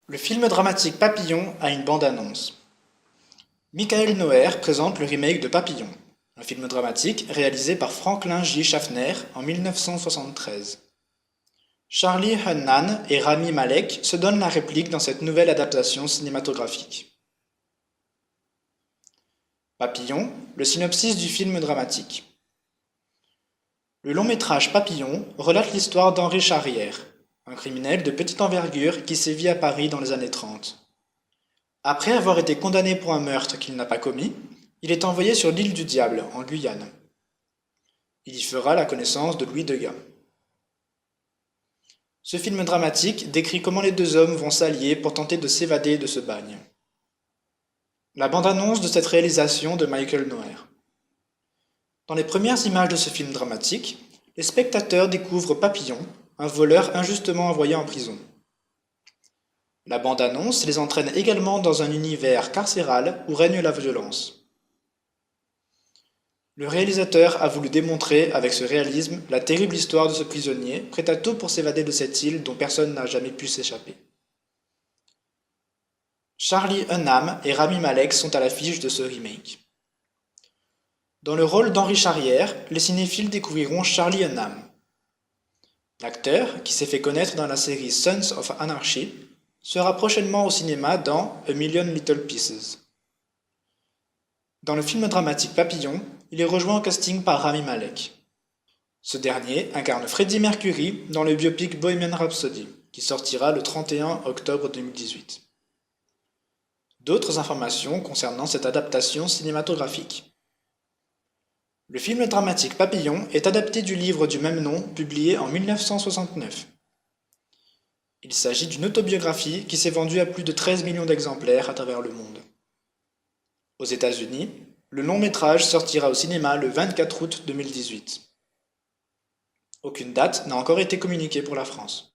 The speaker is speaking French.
Le film dramatique Papillon a une bande-annonce. Michael Noer présente le remake de Papillon, un film dramatique réalisé par Franklin J. Schaffner en 1973. Charlie Hunnam et Rami Malek se donnent la réplique dans cette nouvelle adaptation cinématographique. Papillon, le synopsis du film dramatique. Le long-métrage Papillon relate l'histoire d'Henri Charrière, un criminel de petite envergure qui sévit à Paris dans les années 30. Après avoir été condamné pour un meurtre qu'il n'a pas commis, il est envoyé sur l'île du Diable, en Guyane. Il y fera la connaissance de Louis Degas. Ce film dramatique décrit comment les deux hommes vont s'allier pour tenter de s'évader de ce bagne. La bande-annonce de cette réalisation de Michael Noer. Dans les premières images de ce film dramatique, les spectateurs découvrent Papillon, un voleur injustement envoyé en prison. La bande-annonce les entraîne également dans un univers carcéral où règne la violence. Le réalisateur a voulu démontrer avec ce réalisme la terrible histoire de ce prisonnier, prêt à tout pour s'évader de cette île dont personne n'a jamais pu s'échapper. Charlie Hunnam et Rami Malek sont à l'affiche de ce remake. Dans le rôle d'Henri Charrière, les cinéphiles découvriront Charlie Hunnam. L'acteur, qui s'est fait connaître dans la série Sons of Anarchy, sera prochainement au cinéma dans A Million Little Pieces. Dans le film dramatique Papillon, il est rejoint au casting par Rami Malek. Ce dernier incarne Freddie Mercury dans le biopic Bohemian Rhapsody, qui sortira le 31 octobre 2018. D'autres informations concernant cette adaptation cinématographique. Le film dramatique Papillon est adapté du livre du même nom publié en 1969. Il s'agit d'une autobiographie qui s'est vendue à plus de 13 millions d'exemplaires à travers le monde. Aux États-Unis, le long-métrage sortira au cinéma le 24 août 2018. Aucune date n'a encore été communiquée pour la France.